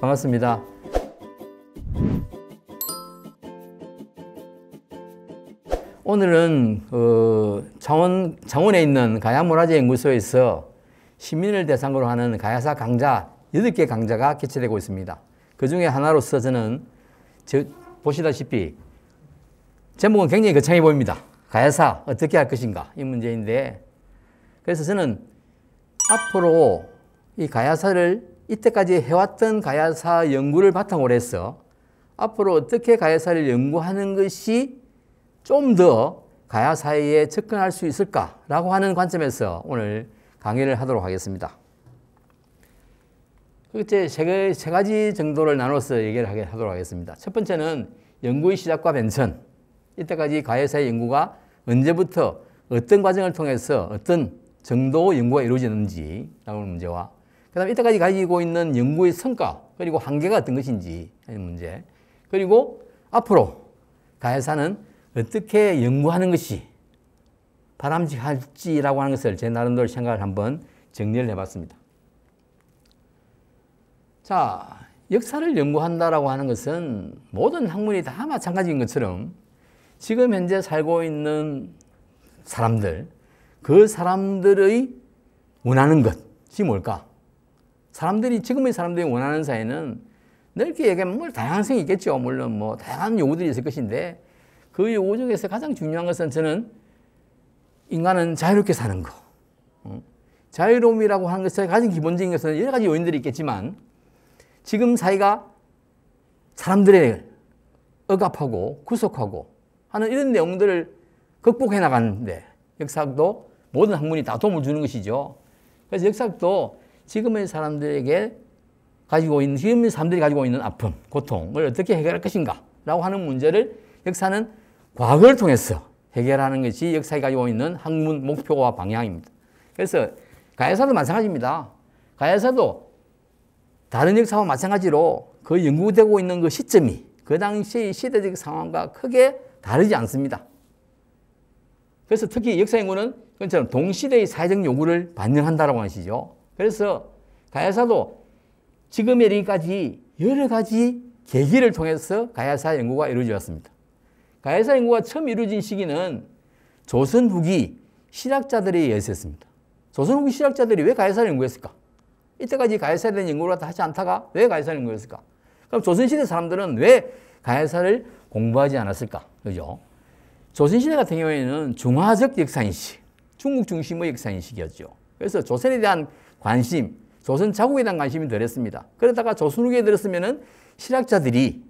반갑습니다. 오늘은 창원에 있는 가야문화재연구소에서 시민을 대상으로 하는 가야사 강좌 8개 강좌가 개최되고 있습니다. 그 중에 하나로서 저는 보시다시피 제목은 굉장히 거창해 보입니다. 가야사 어떻게 할 것인가 이 문제인데, 그래서 저는 앞으로 이 가야사를 이때까지 해왔던 가야사 연구를 바탕으로 해서 앞으로 어떻게 가야사를 연구하는 것이 좀 더 가야사에 접근할 수 있을까라고 하는 관점에서 오늘 강의를 하도록 하겠습니다. 그때 세 가지 정도를 나눠서 얘기를 하도록 하겠습니다. 첫 번째는 연구의 시작과 변천. 이때까지 가야사의 연구가 언제부터 어떤 과정을 통해서 어떤 정도 연구가 이루어졌는지 라는 문제와, 그 다음에 이때까지 가지고 있는 연구의 성과 그리고 한계가 어떤 것인지 하는 문제, 그리고 앞으로 가야사는 어떻게 연구하는 것이 바람직할지라고 하는 것을 제 나름대로 생각을 한번 정리를 해봤습니다. 자, 역사를 연구한다라고 하는 것은 모든 학문이 다 마찬가지인 것처럼 지금 현재 살고 있는 사람들, 그 사람들의 원하는 것이 뭘까? 지금의 사람들이 원하는 사회는 넓게 얘기하면 다양성이 있겠죠. 물론 다양한 요구들이 있을 것인데, 그 요구 중에서 가장 중요한 것은 저는 인간은 자유롭게 사는 거. 자유로움이라고 하는 것의 가장 기본적인 것은 여러 가지 요인들이 있겠지만, 지금 사회가 사람들의 억압하고 구속하고 하는 이런 내용들을 극복해 나가는데 역사학도 모든 학문이 다 도움을 주는 것이죠. 그래서 역사학도 지금의 사람들이 가지고 있는 아픔, 고통을 어떻게 해결할 것인가 라고 하는 문제를 역사는 과거를 통해서 해결하는 것이 역사에 가지고 있는 학문 목표와 방향입니다. 그래서 가야사도 마찬가지입니다. 가야사도 다른 역사와 마찬가지로 그 연구되고 있는 그 시점이 그 당시의 시대적 상황과 크게 다르지 않습니다. 그래서 특히 역사 연구는 그처럼 동시대의 사회적 요구를 반영한다라고 하시죠. 그래서 가야사도 지금에 이르기까지 여러 가지 계기를 통해서 가야사 연구가 이루어졌습니다. 가야사 연구가 처음 이루어진 시기는 조선 후기 실학자들에 의해서였습니다. 조선 후기 실학자들이 왜 가야사를 연구했을까? 이때까지 가야사에 대한 연구를 하지 않다가 왜 가야사를 연구했을까? 그럼 조선시대 사람들은 왜 가야사를 공부하지 않았을까? 그죠? 조선시대 같은 경우에는 중화적 역사인식, 중국 중심의 역사인식이었죠. 그래서 조선에 대한 관심, 조선 자국에 대한 관심이 덜했습니다. 그러다가 조선 후기에 들었으면은 실학자들이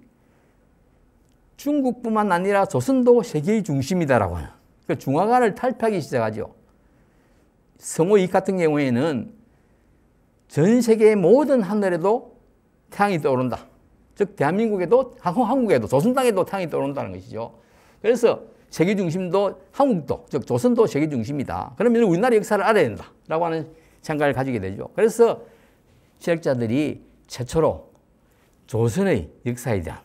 중국뿐만 아니라 조선도 세계의 중심이다라고 하는, 그러니까 중화관을 탈피하기 시작하죠. 성호익 같은 경우에는 전 세계의 모든 하늘에도 태양이 떠오른다. 즉 대한민국에도 한국에도 조선 땅에도 태양이 떠오른다는 것이죠. 그래서 세계 중심도 한국도 즉 조선도 세계 중심이다. 그러면 우리나라 역사를 알아야 된다라고 하는 생각을 가지게 되죠. 그래서 실학자들이 최초로 조선의 역사에 대한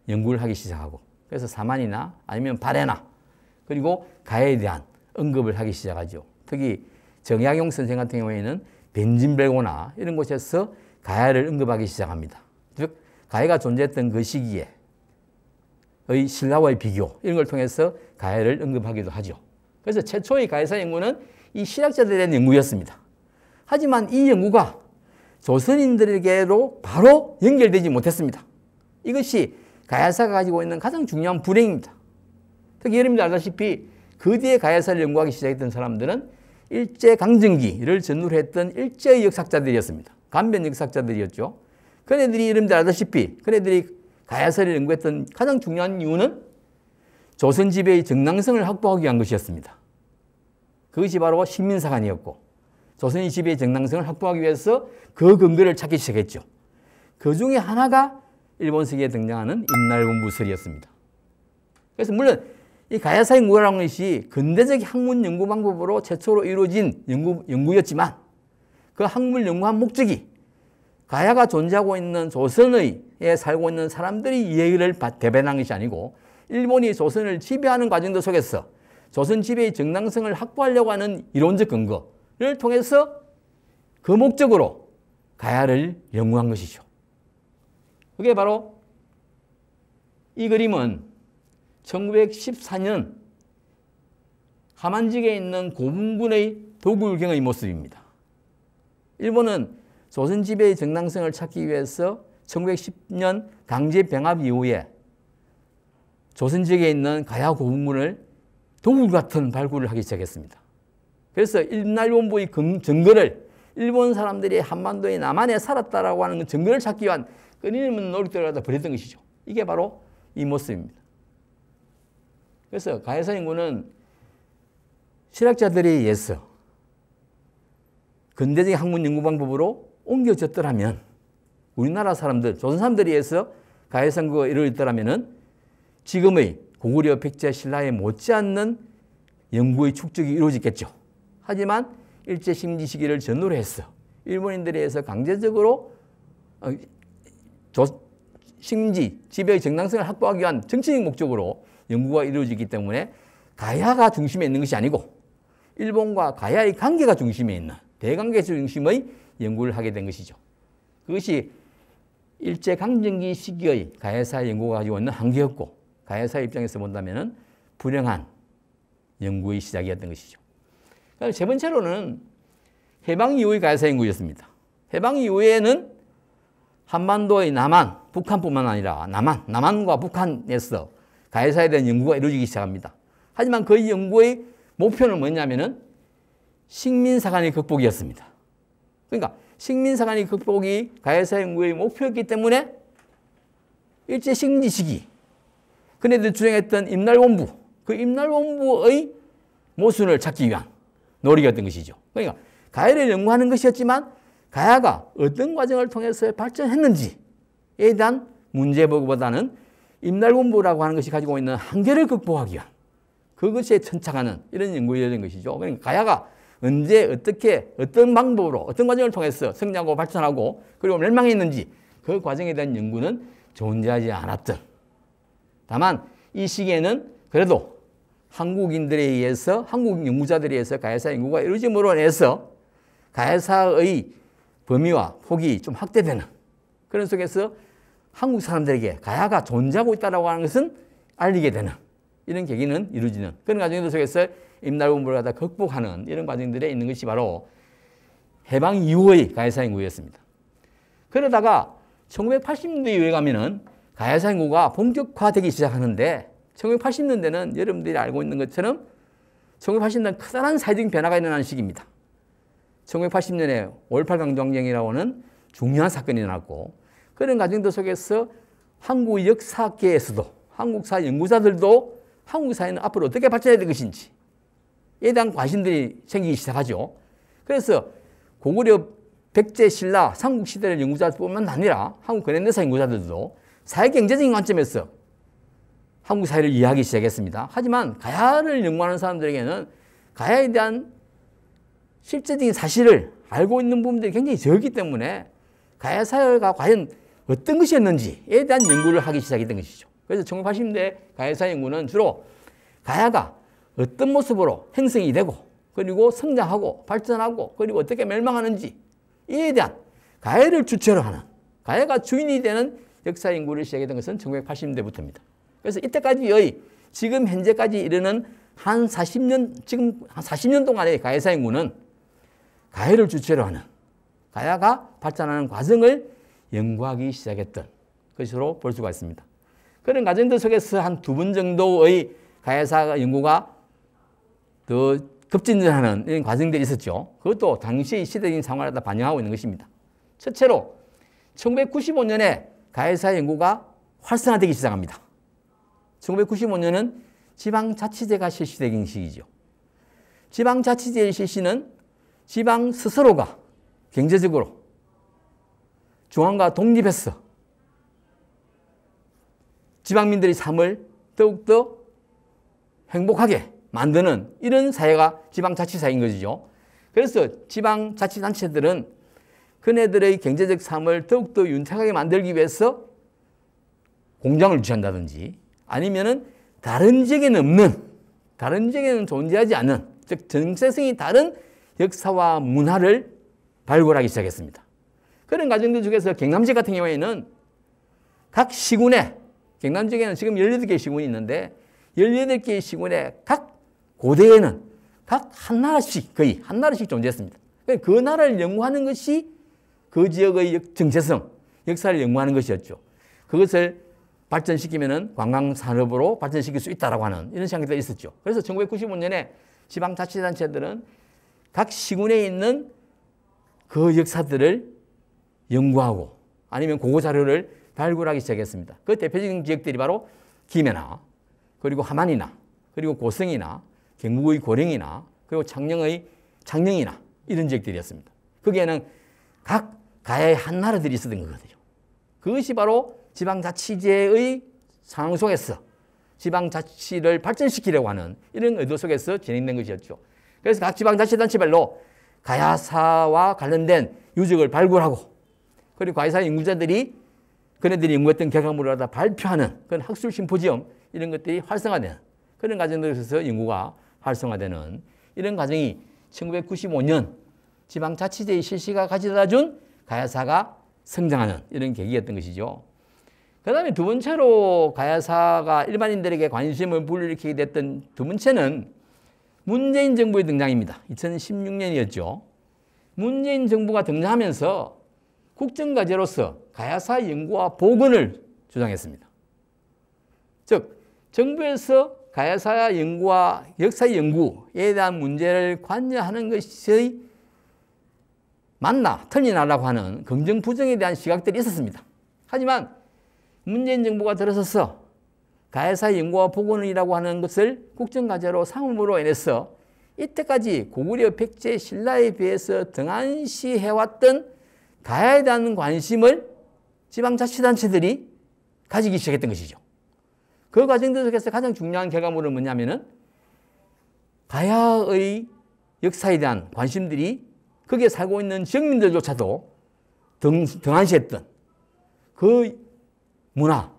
연구를 하기 시작하고, 그래서 사만이나 아니면 발해나 그리고 가야에 대한 언급을 하기 시작하죠. 특히 정약용 선생 같은 경우에는 벤진벨고나 이런 곳에서 가야를 언급하기 시작합니다. 즉 가야가 존재했던 그 시기에 의 신라와의 비교 이런 걸 통해서 가야를 언급하기도 하죠. 그래서 최초의 가야사 연구는 이 실학자들에 대한 연구였습니다. 하지만 이 연구가 조선인들에게로 바로 연결되지 못했습니다. 이것이 가야사가 가지고 있는 가장 중요한 불행입니다. 특히 여러분들 알다시피 그 뒤에 가야사를 연구하기 시작했던 사람들은 일제강점기를 전후로 했던 일제의 역사학자들이었습니다. 간변 역사학자들이었죠. 그네들이 여러분들 알다시피 그네들이 가야사를 연구했던 가장 중요한 이유는 조선 지배의 정당성을 확보하기 위한 것이었습니다. 그것이 바로 식민사관이었고, 조선의 지배의 정당성을 확보하기 위해서 그 근거를 찾기 시작했죠. 그 중에 하나가 일본서기에 등장하는 임날본부설이었습니다. 그래서 물론 이 가야사 연구라는 것이 근대적 학문 연구 방법으로 최초로 이루어진 연구였지만 그 학문 연구한 목적이 가야가 존재하고 있는 조선에 살고 있는 사람들이 이해를 대변한 것이 아니고 일본이 조선을 지배하는 과정들 속에서 조선 지배의 정당성을 확보하려고 하는 이론적 근거를 통해서 그 목적으로 가야를 연구한 것이죠. 그게 바로 이 그림은 1914년 하만직에 있는 고분군의 도굴경의 모습입니다. 일본은 조선 지배의 정당성을 찾기 위해서 1910년 강제 병합 이후에 조선 지역에 있는 가야 고분군을 도굴 같은 발굴을 하기 시작했습니다. 그래서 임날원부의 증거를 일본 사람들이 한반도의 남한에 살았다라고 하는 증거를 찾기 위한 끊임없는 노력들을 갖다 벌였던 것이죠. 이게 바로 이 모습입니다. 그래서 가야사 인구는 실학자들에 의해서 근대적인 학문 연구 방법으로 옮겨졌더라면 우리나라 사람들, 조선 사람들에 의해서 가야사 인구가 이루어졌더라면 지금의 고구려, 백제, 신라에 못지않는 연구의 축적이 이루어졌겠죠. 하지만 일제식민지 시기를 전후로 해서 일본인들에 의해서 강제적으로 식민지 지배의 정당성을 확보하기 위한 정치적 목적으로 연구가 이루어지기 때문에 가야가 중심에 있는 것이 아니고 일본과 가야의 관계가 중심에 있는 대관계 중심의 연구를 하게 된 것이죠. 그것이 일제강점기 시기의 가야사 연구가 가지고 있는 한계였고 가야사 입장에서 본다면 불행한 연구의 시작이었던 것이죠. 세 번째로는 해방 이후의 가야사 연구였습니다. 해방 이후에는 한반도의 남한, 북한뿐만 아니라 남한과 북한에서 가야사에 대한 연구가 이루어지기 시작합니다. 하지만 그 연구의 목표는 뭐냐면은 식민사관의 극복이었습니다. 그러니까 식민사관의 극복이 가야사 연구의 목표였기 때문에 일제 식민지 시기 그네들 주장했던 임날원부, 그 임날원부의 모순을 찾기 위한 노력이었던 것이죠. 그러니까 가야를 연구하는 것이었지만 가야가 어떤 과정을 통해서 발전했는지에 대한 문제보다는 임날원부라고 하는 것이 가지고 있는 한계를 극복하기 위한 그것에 천착하는 이런 연구였던 것이죠. 그러니까 가야가 언제 어떻게 어떤 방법으로 어떤 과정을 통해서 성장하고 발전하고 그리고 멸망했는지 그 과정에 대한 연구는 존재하지 않았던. 다만 이 시기에는 그래도 한국인들에 의해서 한국 연구자들에 의해서 가야사 연구가 이루어짐으로 인해서 가야사의 범위와 폭이 좀 확대되는 그런 속에서 한국 사람들에게 가야가 존재하고 있다고 하는 것은 알리게 되는 이런 계기는 이루어지는 그런 과정들 속에서 임날원부를 갖다 극복하는 이런 과정들에 있는 것이 바로 해방 이후의 가야사 연구였습니다. 그러다가 1980년대 이후에 가면은 가야사 연구가 본격화되기 시작하는데 1980년대는 여러분들이 알고 있는 것처럼 1980년대는 커다란 사회적인 변화가 일어나는 시기입니다. 1980년에 5.18 강조항쟁이라고 하는 중요한 사건이 일어났고 그런 과정들 속에서 한국 역사계에서도 한국사 연구자들도 한국 사회는 앞으로 어떻게 발전해야 될 것인지에 대한 관심들이 생기기 시작하죠. 그래서 고구려, 백제, 신라, 삼국시대를 연구자뿐만 아니라 한국 근현대사 연구자들도 사회경제적인 관점에서 한국 사회를 이해하기 시작했습니다. 하지만 가야를 연구하는 사람들에게는 가야에 대한 실제적인 사실을 알고 있는 부분들이 굉장히 적기 때문에 가야 사회가 과연 어떤 것이었는지에 대한 연구를 하기 시작했던 것이죠. 그래서 1980년대 가야사 연구는 주로 가야가 어떤 모습으로 형성이 되고 그리고 성장하고 발전하고 그리고 어떻게 멸망하는지 이에 대한 가야를 주체로 하는 가야가 주인이 되는 역사 연구를 시작했던 것은 1980년대부터입니다. 그래서 이때까지의 지금 현재까지 이르는 한 40년, 지금 한 40년 동안의 가야사 연구는 가야를 주체로 하는 가야가 발전하는 과정을 연구하기 시작했던 것으로 볼 수가 있습니다. 그런 과정들 속에서 한 두 번 정도의 가야사 연구가 더 급진전하는 이런 과정들이 있었죠. 그것도 당시의 시대적인 상황을 반영하고 있는 것입니다. 첫째로 1995년에 가야사 연구가 활성화되기 시작합니다. 1995년은 지방자치제가 실시되는 시기죠. 지방자치제의 실시는 지방 스스로가 경제적으로 중앙과 독립해서 지방민들의 삶을 더욱더 행복하게 만드는 이런 사회가 지방자치사회인 것이죠. 그래서 지방자치단체들은 그네들의 경제적 삶을 더욱더 윤택하게 만들기 위해서 공장을 유치한다든지 아니면은 다른 지역에는 없는, 다른 지역에는 존재하지 않는, 즉 정체성이 다른 역사와 문화를 발굴하기 시작했습니다. 그런 과정들 중에서 경남지 같은 경우에는 각 시군에, 경남 지역에는 지금 18개의 시군이 있는데 18개의 시군에 각 고대에는 각 한 나라씩, 거의 한 나라씩 존재했습니다. 그 나라를 연구하는 것이 그 지역의 정체성, 역사를 연구하는 것이었죠. 그것을 발전시키면은 관광산업으로 발전시킬 수 있다라고 하는 이런 생각이 있었죠. 그래서 1995년에 지방자치단체들은 각 시군에 있는 그 역사들을 연구하고 아니면 고고 자료를 발굴하기 시작했습니다. 그 대표적인 지역들이 바로 김해나 그리고 함안이나 그리고 고성이나 경북의 고령이나 그리고 창녕이나 이런 지역들이었습니다. 거기에는 각 가야의 한 나라들이 있었던 거거든요. 그것이 바로 지방자치제의 상황 속에서 지방자치를 발전시키려고 하는 이런 의도 속에서 진행된 것이었죠. 그래서 각 지방자치단체별로 가야사와 관련된 유적을 발굴하고 그리고 가야사 연구자들이 그네들이 연구했던 결과물을 갖다 발표하는 그런 학술 심포지엄 이런 것들이 활성화되는 그런 과정들에서 연구가 활성화되는 이런 과정이 1995년 지방자치제의 실시가 가져다 준 가야사가 성장하는 이런 계기였던 것이죠. 그 다음에 두 번째로 가야사가 일반인들에게 관심을 불러일으키게 됐던 두 번째는 문재인 정부의 등장입니다. 2016년이었죠. 문재인 정부가 등장하면서 국정과제로서 가야사 연구와 복원을 주장했습니다. 즉 정부에서 가야사 연구와 역사 연구에 대한 문제를 관여하는 것이 맞나 틀리나라고 하는 긍정 부정에 대한 시각들이 있었습니다. 하지만 문재인 정부가 들어서서 가야사 연구와 복원이라고 하는 것을 국정과제로 삼음으로 인해서 이때까지 고구려 백제 신라에 비해서 등한시해왔던 가야에 대한 관심을 지방자치단체들이 가지기 시작했던 것이죠. 그 과정들 속에서 가장 중요한 결과물은 뭐냐면은 가야의 역사에 대한 관심들이 거기에 살고 있는 지역민들조차도 등한시했던 그 문화,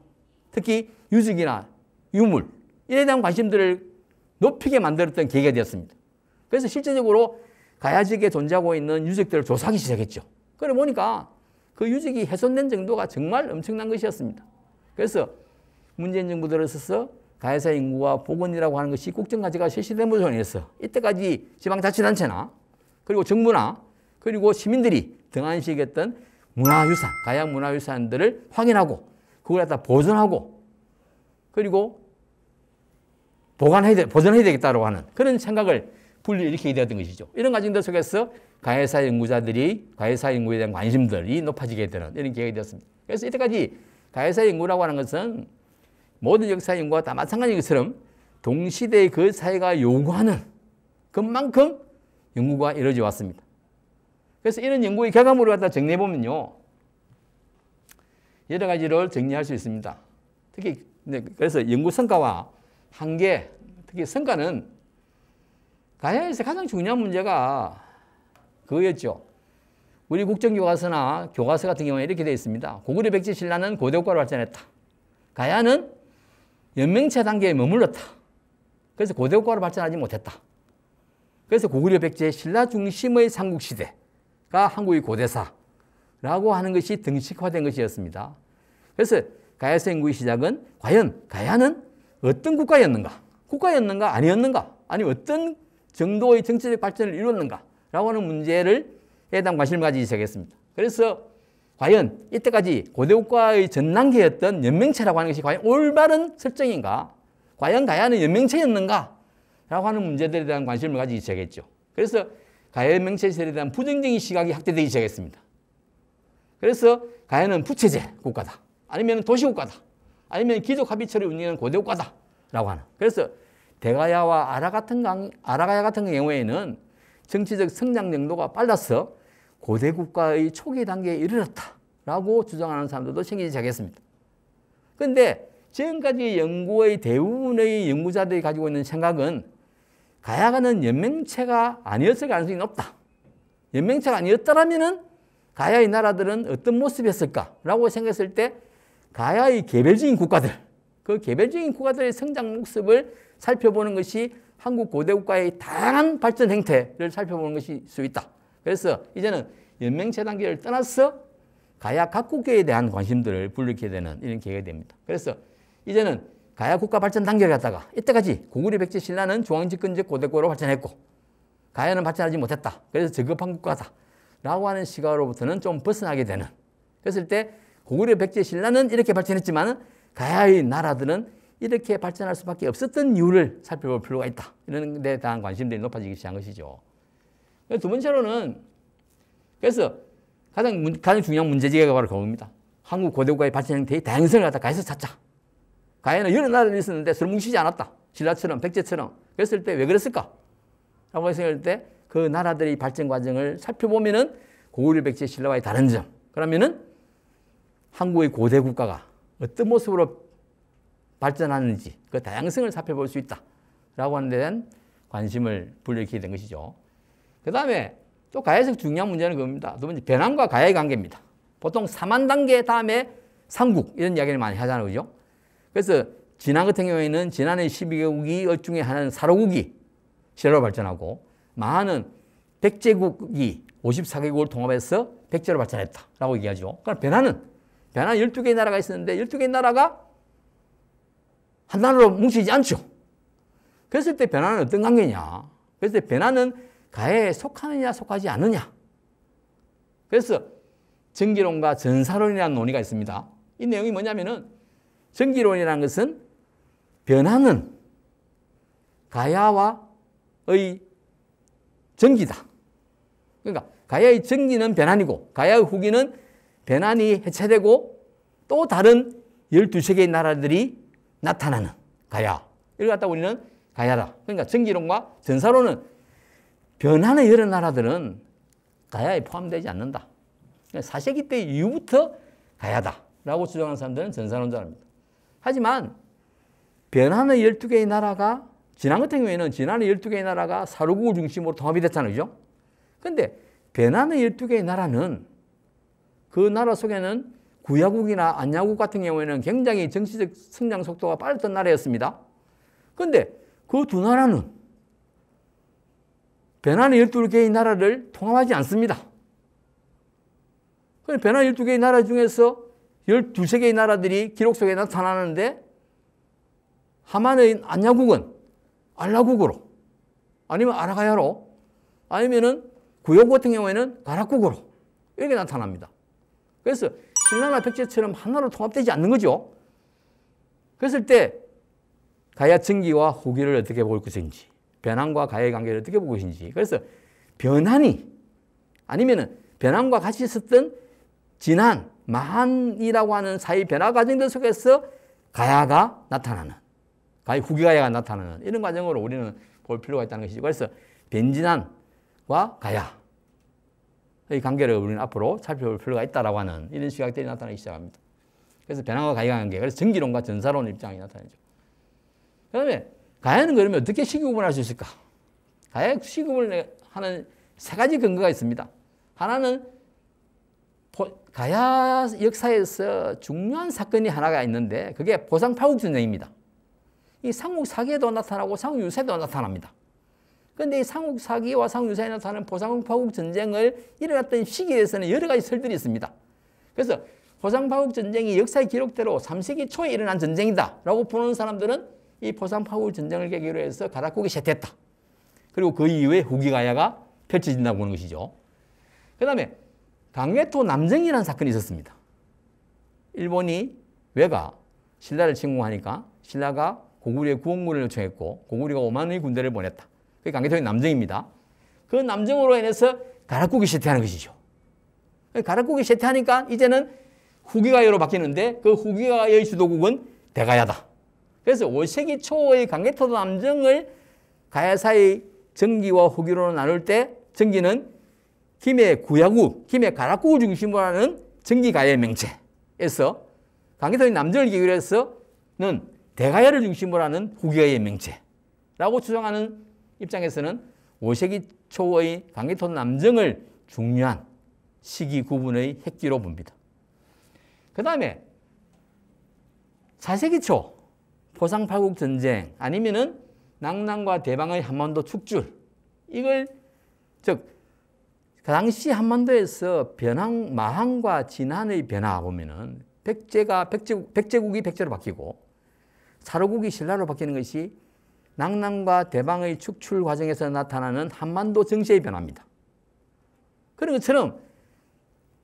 특히 유적이나 유물, 이에 대한 관심들을 높이게 만들었던 계기가 되었습니다. 그래서 실제적으로 가야 지역에 존재하고 있는 유적들을 조사하기 시작했죠. 그래 보니까 그 유적이 훼손된 정도가 정말 엄청난 것이었습니다. 그래서 문재인 정부 들어서서 가야사 연구와 복원이라고 하는 것이 국정과제가 실시됨으로 인해서 이때까지 지방자치단체나 그리고 정부나 그리고 시민들이 등한시했던 문화유산, 가야 문화유산들을 확인하고 그걸 갖다 보존하고 그리고 보존해야 되겠다고 하는 그런 생각을 불러일으키게 되었던 것이죠. 이런 과정들 속에서 가야사 연구자들이 가야사 연구에 대한 관심들이 높아지게 되는 이런 계획이 되었습니다. 그래서 이때까지 가야사 연구라고 하는 것은 모든 역사 연구와 다 마찬가지인 것처럼 동시대의 그 사회가 요구하는 것만큼 연구가 이루어져 왔습니다. 그래서 이런 연구의 결과물을 갖다 정리해 보면요, 여러 가지를 정리할 수 있습니다. 특히 그래서 연구 성과와 한계, 특히 성과는 가야에서 가장 중요한 문제가 그거였죠. 우리 국정교과서나 교과서 같은 경우에 이렇게 되어 있습니다. 고구려 백제 신라는 고대국가로 발전했다. 가야는 연맹체 단계에 머물렀다. 그래서 고대국가로 발전하지 못했다. 그래서 고구려 백제 신라 중심의 삼국시대가 한국의 고대사라고 하는 것이 등식화된 것이었습니다. 그래서 가야사 연구의 시작은 과연 가야는 어떤 국가였는가? 국가였는가? 아니었는가? 아니 어떤 정도의 정치적 발전을 이루었는가? 라고 하는 문제를 대한 관심을 가지기 시작했습니다. 그래서 과연 이때까지 고대국가의 전 단계였던 연맹체라고 하는 것이 과연 올바른 설정인가? 과연 가야는 연맹체였는가? 라고 하는 문제들에 대한 관심을 가지기 시작했죠. 그래서 가야 연맹체 시설에 대한 부정적인 시각이 확대되기 시작했습니다. 그래서 가야는 부체제 국가다. 아니면 도시국가다. 아니면 귀족합의체를 운영하는 고대국가다. 라고 하는. 그래서 대가야와 아라가야 같은 경우에는 정치적 성장 정도가 빨라서 고대국가의 초기 단계에 이르렀다라고 주장하는 사람들도 생기기 시작했습니다. 그런데 지금까지 연구의 대부분의 연구자들이 가지고 있는 생각은 가야가는 연맹체가 아니었을 가능성이 높다. 연맹체가 아니었다라면은 가야의 나라들은 어떤 모습이었을까라고 생각했을 때 가야의 개별적인 국가들, 그 개별적인 국가들의 성장 모습을 살펴보는 것이 한국 고대국가의 다양한 발전 행태를 살펴보는 것일 수 있다. 그래서 이제는 연맹체 단계를 떠나서 가야 각국계에 대한 관심들을 불러일으키게 되는 이런 계기가 됩니다. 그래서 이제는 가야 국가 발전 단계를 갖다가 이때까지 고구려 백제 신라는 중앙집권적 고대국가로 발전했고 가야는 발전하지 못했다. 그래서 저급한 국가다. 라고 하는 시각으로부터는 좀 벗어나게 되는. 그랬을 때 고구려 백제 신라는 이렇게 발전했지만 가야의 나라들은 이렇게 발전할 수밖에 없었던 이유를 살펴볼 필요가 있다. 이런 데 대한 관심들이 높아지기 시작한 것이죠. 두 번째로는 그래서 가장 중요한 문제제기가 바로 그겁니다. 한국 고대국가의 발전의 다양성을 갖다 가야에서 찾자. 가야는 여러 나라들이 있었는데 서로 뭉치지 않았다. 신라처럼 백제처럼. 그랬을 때 왜 그랬을까? 라고 생각할 때 그 나라들의 발전 과정을 살펴보면은 고구려 백제 신라와의 다른 점. 그러면은 한국의 고대 국가가 어떤 모습으로 발전하는지 그 다양성을 살펴볼 수 있다. 라고 하는 데 대한 관심을 불러일으키게 된 것이죠. 그 다음에 또 가야에서 중요한 문제는 그겁니다. 두 번째, 변환과 가야의 관계입니다. 보통 3만 단계 다음에 삼국 이런 이야기를 많이 하잖아요. 그죠? 그래서 진안 같은 경우에는 진안의 12개국이 중에 하나는 사로국이 신라로 발전하고 마하는 백제국이 54개국을 통합해서 백제로 발전했다라고 얘기하죠. 그러니까 변환은 12개의 나라가 있었는데 12개의 나라가 한 나라로 뭉치지 않죠. 그랬을 때 변환은 어떤 관계냐? 그래서 변환은 가야에 속하느냐 속하지 않느냐. 그래서 정기론과 전사론이라는 논의가 있습니다. 이 내용이 뭐냐면은 정기론이라는 것은 변환은 가야와의 정기다. 그러니까 가야의 정기는 변환이고 가야의 후기는 변환이 해체되고 또 다른 12세계의 나라들이 나타나는 가야. 이걸 갖다 우리는 가야다. 그러니까 정기론과 전사론은 변환의 여러 나라들은 가야에 포함되지 않는다. 4세기 때 이후부터 가야다라고 주장하는 사람들은 전사론자입니다. 하지만 변환의 12개의 나라가 진안 같은 경우에는 진안의 12개의 나라가 사로국을 중심으로 통합이 됐잖아요. 그죠? 그런데 변환의 12개의 나라는 그 나라 속에는 구야국이나 안야국 같은 경우에는 굉장히 정치적 성장 속도가 빨랐던 나라였습니다. 그런데 그 두 나라는 변환의 12개의 나라를 통합하지 않습니다. 변환 12개의 나라 중에서 12개의 나라들이 기록 속에 나타나는데 하만의 안야국은 알라국으로 아니면 아라가야로 아니면은 구야국 같은 경우에는 가락국으로 이렇게 나타납니다. 그래서 신라나 백제처럼 하나로 통합되지 않는 거죠. 그랬을 때 가야 정기와 후기를 어떻게 볼 것인지 변환과 가야의 관계를 어떻게 볼 것인지 그래서 변환이 아니면은 변환과 같이 있었던 진안, 마한이라고 하는 사이 변화 과정들 속에서 가야가 나타나는 가야 후기가야가 나타나는 이런 과정으로 우리는 볼 필요가 있다는 것이죠. 그래서 변진안과 가야의 관계를 우리는 앞으로 살펴볼 필요가 있다라고 하는 이런 시각들이 나타나기 시작합니다. 그래서 변환과 가야의 관계, 그래서 정기론과 전사론 입장이 나타나죠. 그 다음에 가야는 그러면 어떻게 시기구분할 수 있을까? 가야 시기구분을 하는 세 가지 근거가 있습니다. 하나는 가야 역사에서 중요한 사건이 하나가 있는데 그게 보상파국 전쟁입니다. 이 삼국사기에도 나타나고 삼국유사에도 나타납니다. 그런데 이 삼국사기와 삼국유사에 나타나는 보상파국 전쟁을 일어났던 시기에 대해서는 여러 가지 설들이 있습니다. 그래서 보상파국 전쟁이 역사의 기록대로 3세기 초에 일어난 전쟁이다 라고 보는 사람들은 이 보상파국 전쟁을 계기로 해서 가락국이 쇠퇴했다. 그리고 그 이후에 후기가야가 펼쳐진다고 보는 것이죠. 그 다음에 강개토 남정이라는 사건이 있었습니다. 일본이 왜가 신라를 침공하니까 신라가 고구려에 구원군을 요청했고 고구려가 5만의 군대를 보냈다. 그게 강개토의 남정입니다. 그 남정으로 인해서 가락국이 쇠퇴하는 것이죠. 가락국이 쇠퇴하니까 이제는 후기가야로 바뀌는데 그 후기가야의 주도국은 대가야다. 그래서 5세기 초의 강개토 남정을 가야사의 정기와 후기로 나눌 때 정기는 김해 구야국, 김해 가락국을 중심으로 하는 정기가야의 명체에서 강개토의 남정을 계기로 해서는 대가야를 중심으로 하는 후기가야의 명체라고 주장하는 입장에서는 5세기 초의 강개토 남정을 중요한 시기 구분의 핵기로 봅니다. 그 다음에 4세기 초 포상파국 전쟁 아니면은 낙랑과 대방의 한반도 축출 이걸 즉 그 당시 한반도에서 마항과 진한의 변화 보면은 백제국이 백제로 바뀌고 사로국이 신라로 바뀌는 것이 낙남과 대방의 축출 과정에서 나타나는 한반도 정세의 변화입니다. 그런 것처럼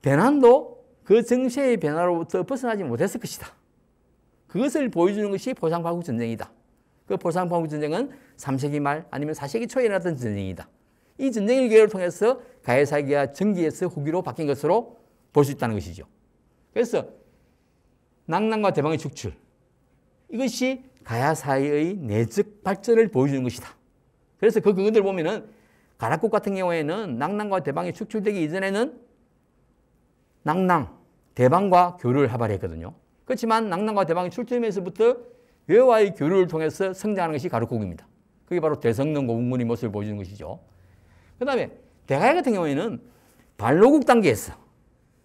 배난도 그 정세의 변화로부터 벗어나지 못했을 것이다. 그것을 보여주는 것이 포상파국 전쟁이다. 그 포상파국 전쟁은 3세기 말 아니면 4세기 초에 일어났던 전쟁이다. 이 전쟁의 기회를 통해서 가해사기가 전기에서 후기로 바뀐 것으로 볼 수 있다는 것이죠. 그래서 낙남과 대방의 축출, 이것이 가야 사이의 내적 발전을 보여주는 것이다. 그래서 그 근거들 보면은 가락국 같은 경우에는 낙남과 대방이 축출되기 이전에는 낙남, 대방과 교류를 하발했거든요. 그렇지만 낙남과 대방이 출출되면서부터 외와의 교류를 통해서 성장하는 것이 가락국입니다. 그게 바로 대성능 고군군의 모습을 보여주는 것이죠. 그 다음에 대가야 같은 경우에는 발로국 단계에서,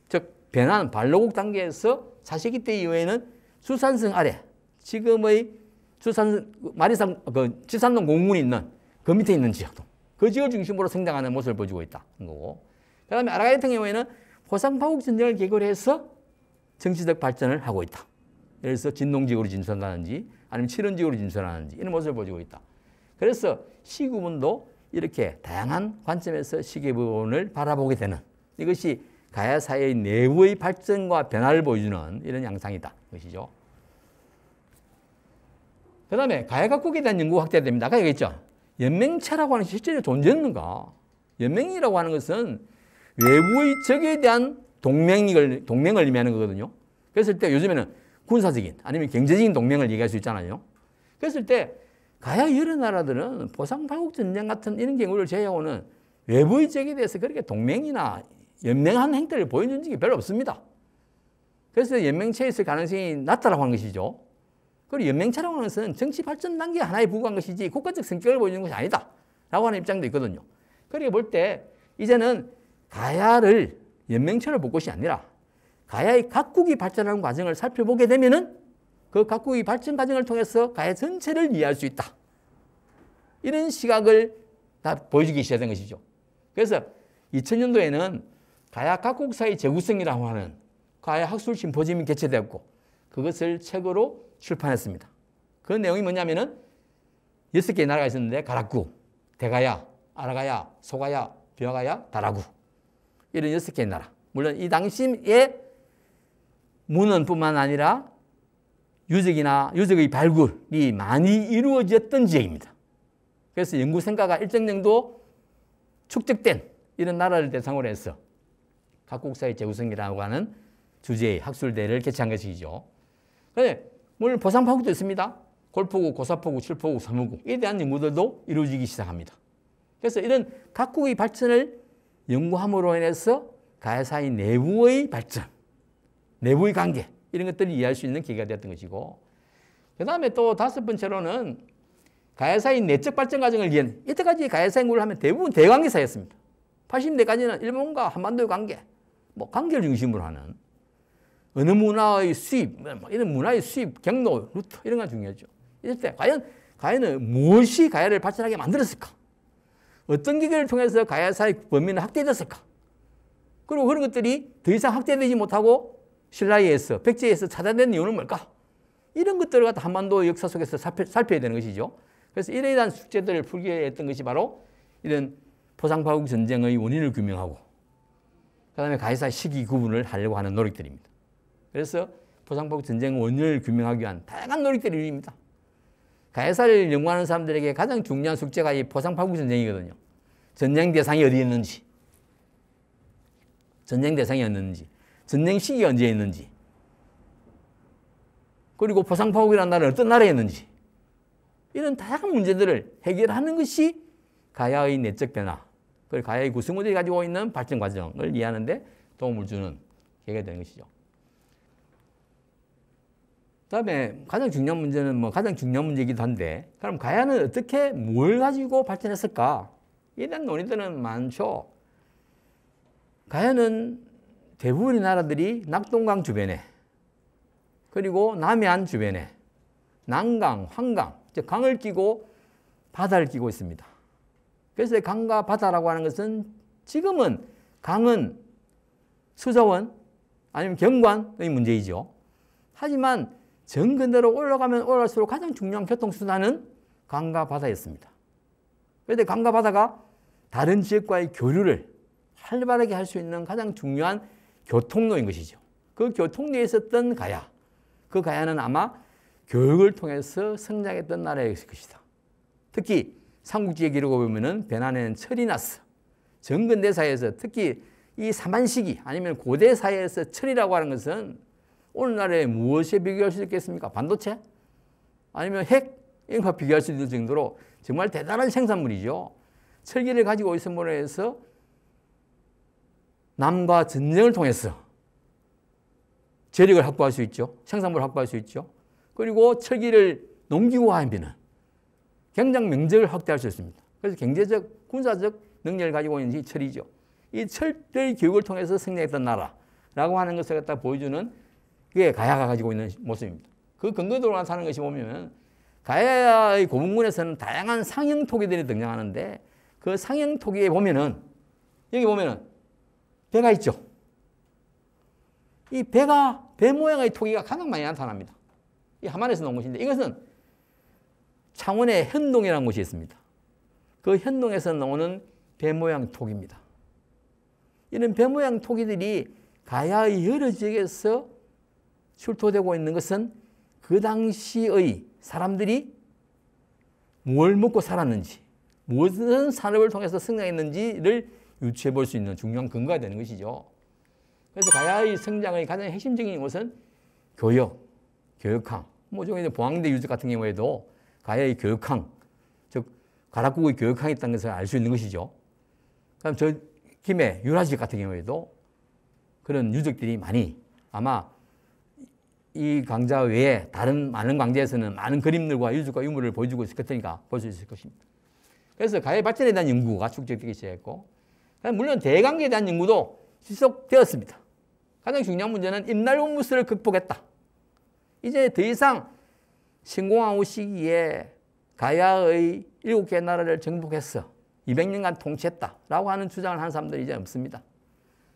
즉 변한 발로국 단계에서 4세기 때 이후에는 수산성 아래, 지금의 마리산, 지산동 공군이 있는 그 밑에 있는 지역도, 그 지역을 중심으로 성장하는 모습을 보여주고 있다는 거고. 그 다음에 아라가야 같은 경우에는 포상파국 전쟁을 계기로 해서 정치적 발전을 하고 있다. 예를 들어서 진동지역으로 진출한다든지 아니면 칠원지역으로 진출하는지 이런 모습을 보여주고 있다. 그래서 시구문도 이렇게 다양한 관점에서 시계 부분을 바라보게 되는, 이것이 가야 사회의 내부의 발전과 변화를 보여주는 이런 양상이다. 것이죠. 그 다음에 가야 각국에 대한 연구가 확대됩니다. 아까 얘기했죠. 연맹체라고 하는 것이 실제로 존재했는가? 연맹이라고 하는 것은 외부의 적에 대한 동맹을 의미하는 거거든요. 그랬을 때 요즘에는 군사적인 아니면 경제적인 동맹을 얘기할 수 있잖아요. 그랬을 때 가야 여러 나라들은 포상파국 전쟁 같은 이런 경우를 제외하고는 외부의 적에 대해서 그렇게 동맹이나 연맹한 행태를 보여준 적이 별로 없습니다. 그래서 연맹체에 있을 가능성이 낮다라고 하는 것이죠. 그리고 연맹체라고 하는 것은 정치 발전 단계 하나에 불과한 것이지 국가적 성격을 보여주는 것이 아니다 라고 하는 입장도 있거든요. 그렇게 볼 때 이제는 가야를 연맹체로 볼 것이 아니라 가야의 각국이 발전하는 과정을 살펴보게 되면은 그 각국의 발전 과정을 통해서 가야 전체를 이해할 수 있다. 이런 시각을 다 보여주기 시작된 것이죠. 그래서 2000년도에는 가야 각국 사이 재구성이라고 하는 가야 학술 심포지엄이 개최되었고 그것을 책으로 출판했습니다. 그 내용이 뭐냐면은 6개의 나라가 있었는데 가락구, 대가야, 아라가야, 소가야, 벼가야, 다라구 이런 6개의 나라. 물론 이 당시에 문헌뿐만 아니라 유적의 발굴이 많이 이루어졌던 지역입니다. 그래서 연구 성과가 일정 정도 축적된 이런 나라를 대상으로 해서 각국 사이 재구성이라고 하는 주제의 학술대회를 개최한 것이죠. 그런데 물론 포상파국도 있습니다. 골포국, 고사포국, 칠포국, 사무국에 대한 연구들도 이루어지기 시작합니다. 그래서 이런 각국의 발전을 연구함으로 인해서 가야 사이 내부의 발전, 내부의 관계 이런 것들을 이해할 수 있는 계기가 되었던 것이고, 그 다음에 또 5번째로는 가야 사이 내적 발전 과정을 이해하는, 이때까지 가야 사이 연구를 하면 대부분 대관계 사이였습니다. 80년대까지는 일본과 한반도의 관계, 관계를 중심으로 하는 어느 문화의 수입, 이런 문화의 수입, 경로, 루트 이런 건 중요하죠. 이럴 때 과연 가야는 무엇이 가야를 발전하게 만들었을까? 어떤 기계를 통해서 가야 사이 범위는 확대됐을까? 그리고 그런 것들이 더 이상 확대되지 못하고 신라에서, 백제에서 차단된 이유는 뭘까? 이런 것들을 갖다 한반도 역사 속에서 살펴야 되는 것이죠. 그래서 이에 대한 숙제들을 풀기 위해 했던 것이 바로 이런 포상파국 전쟁의 원인을 규명하고 그 다음에 가해사 시기 구분을 하려고 하는 노력들입니다. 그래서 포상파국 전쟁 원인을 규명하기 위한 다양한 노력들이 있습니다. 가해사를 연구하는 사람들에게 가장 중요한 숙제가 이 포상파국 전쟁이거든요. 전쟁 대상이 어디였는지, 전쟁 대상이었는지, 전쟁 시기가 언제였는지, 그리고 포상파국이라는 나라는 어떤 나라였는지, 이런 다양한 문제들을 해결하는 것이 가야의 내적 변화, 그리고 가야의 구성원들이 가지고 있는 발전 과정을 이해하는 데 도움을 주는 계기가 되는 것이죠. 그다음에 가장 중요한 문제는 가장 중요한 문제이기도 한데, 그럼 가야는 어떻게 뭘 가지고 발전했을까? 이에 대한 논의들은 많죠. 가야는 대부분의 나라들이 낙동강 주변에, 그리고 남해안 주변에 난강, 환강, 즉 강을 끼고 바다를 끼고 있습니다. 그래서 강과 바다라고 하는 것은 지금은 강은 수자원 아니면 경관의 문제이죠. 하지만 정근대로 올라가면 올라갈수록 가장 중요한 교통수단은 강과 바다였습니다. 그런데 강과 바다가 다른 지역과의 교류를 활발하게 할 수 있는 가장 중요한 교통로인 것이죠. 그 교통로에 있었던 가야, 그 가야는 아마 교육을 통해서 성장했던 나라였을 것이다. 특히 삼국지의 기록을 보면은 변환에는 철이 났어. 정근대 사회에서 특히 이 사만시기 아니면 고대 사회에서 철이라고 하는 것은 오늘날에 무엇에 비교할 수 있겠습니까? 반도체? 아니면 핵? 이런 거 비교할 수 있을 정도로 정말 대단한 생산물이죠. 철기를 가지고 있음으로 해서 남과 전쟁을 통해서 재력을 확보할 수 있죠. 생산물을 확보할 수 있죠. 그리고 철기를 넘기고 하면 경장 면적을 확대할 수 있습니다. 그래서 경제적, 군사적 능력을 가지고 있는 이 철이죠. 이 철의 교육을 통해서 성장했던 나라라고 하는 것을 갖다 보여주는 그게 가야가 가지고 있는 모습입니다. 그 근거로 나타나는 것이 보면 가야의 고분군에서는 다양한 상형 토기들이 등장하는데 그 상형 토기에 보면은 여기 보면은 배가 있죠. 이 배가 배 모양의 토기가 가장 많이 나타납니다. 이 함안에서 나온 것인데 이것은 창원의 현동이라는 곳이 있습니다. 그 현동에서 나오는 배 모양 토기입니다. 이런 배 모양 토기들이 가야의 여러 지역에서 출토되고 있는 것은 그 당시의 사람들이 뭘 먹고 살았는지, 무슨 산업을 통해서 성장했는지를 유추해 볼 수 있는 중요한 근거가 되는 것이죠. 그래서 가야의 성장의 가장 핵심적인 것은 교역, 교역항. 조금 봉황대 유적 같은 경우에도 가야의 교역항, 즉 가락국의 교역항이 있다는 것을 알 수 있는 것이죠. 그럼 저 김해 유라지역 같은 경우에도 그런 유적들이 많이 아마 이 강자 외에 다른 많은 광자에서는 많은 그림들과 유적과 유물을 보여주고 있을 것이니까 볼 수 있을 것입니다. 그래서 가야 발전에 대한 연구가 축적되기 시작했고, 물론 대강제에 대한 연구도 지속되었습니다. 가장 중요한 문제는 임날원무술을 극복했다. 이제 더 이상 신공항 후 시기에 가야의 7개 나라를 정복했어. 200년간 통치했다라고 하는 주장을 하는 사람들이 이제 없습니다.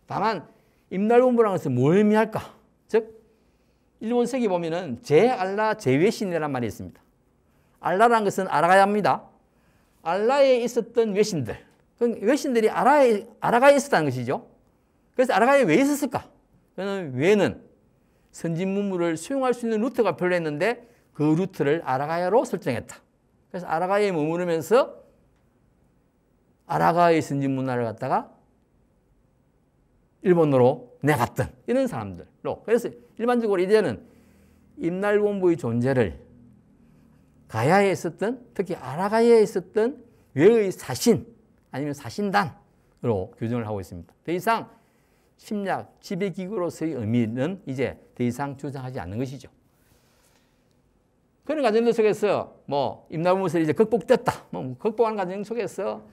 다만 임날원무라는 것은 뭘 의미할까? 즉 일본색이 보면은 제알라 제외신이라는 말이 있습니다. 알라라는 것은 아라가야입니다. 알라에 있었던 외신들. 외신들이 아라가에 있었다는 것이죠. 그래서 아라가에 왜 있었을까? 그는 외는 선진 문물을 수용할 수 있는 루트가 필요했는데 그 루트를 아라가야로 설정했다. 그래서 아라가야에 머무르면서 아라가야의 선진 문화를 갖다가 일본으로 내갔던 이런 사람들로. 그래서 일반적으로 이제는 임날원부의 존재를 가야에 있었던, 특히 아라가야에 있었던 외의 사신 아니면 사신단으로 규정을 하고 있습니다. 더 이상 침략, 지배기구로서의 의미는 이제 더 이상 주장하지 않는 것이죠. 그런 과정들 속에서 임날원부설이 이제 극복됐다. 극복하는 과정 속에서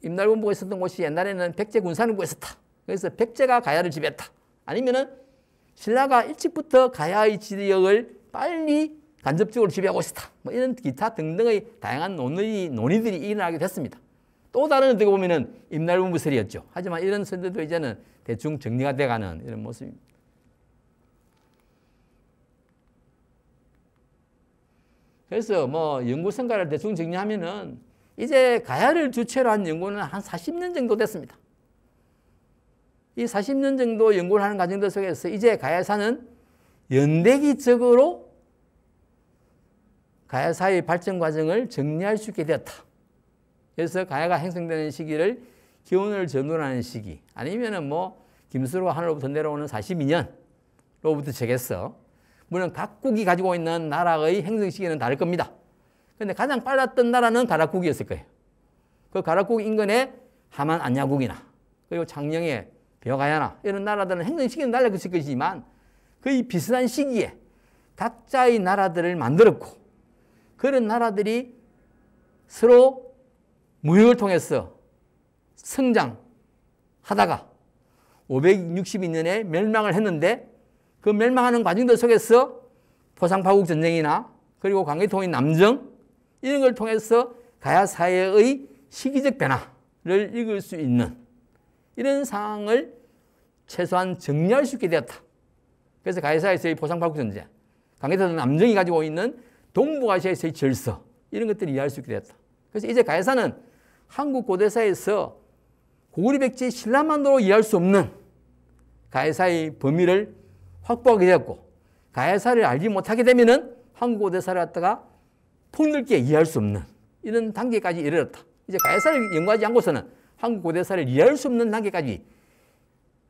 임날원부가 있었던 곳이 옛날에는 백제 군사는부가 있었다. 그래서 백제가 가야를 지배했다. 아니면은 신라가 일찍부터 가야의 지역을 빨리 간접적으로 지배하고 있었다. 이런 기타 등등의 다양한 논의들이 일어나게 됐습니다. 또 다른 어떻게 보면은 임날원부설이었죠. 하지만 이런 설들도 이제는 대충 정리가 돼가는 이런 모습입니다. 그래서 연구 성과를 대충 정리하면은 이제 가야를 주체로 한 연구는 한 40년 정도 됐습니다. 이 40년 정도 연구를 하는 과정들 속에서 이제 가야사는 연대기적으로 가야사의 발전 과정을 정리할 수 있게 되었다. 그래서 가야가 형성되는 시기를 기원을 전후하는 시기, 아니면은 김수로 하늘로부터 내려오는 42년로부터 정했어. 물론 각국이 가지고 있는 나라의 형성 시기는 다를 겁니다. 그런데 가장 빨랐던 나라는 가락국이었을 거예요. 그 가락국 인근에 하만 안야국이나 그리고 창녕의 벼가야나 이런 나라들은 형성 시기는 달라졌을 것이지만 거의 비슷한 시기에 각자의 나라들을 만들었고, 그런 나라들이 서로 무역을 통해서 성장하다가 562년에 멸망을 했는데, 그 멸망하는 과정들 속에서 포상파국 전쟁이나 그리고 광개통의 남정 이런 걸 통해서 가야 사회의 시기적 변화를 읽을 수 있는 이런 상황을 최소한 정리할 수 있게 되었다. 그래서 가야사에서의 포상팔국 전제, 강개사도 남정이 가지고 있는 동북아시아에서의 질서, 이런 것들을 이해할 수 있게 되었다. 그래서 이제 가야사는 한국 고대사에서 고구려 백제의 신라만으로 이해할 수 없는 가야사의 범위를 확보하게 되었고, 가야사를 알지 못하게 되면은 한국 고대사를 갖다가 폭넓게 이해할 수 없는 이런 단계까지 이르렀다. 이제 가야사를 연구하지 않고서는 한국 고대사를 이해할 수 없는 단계까지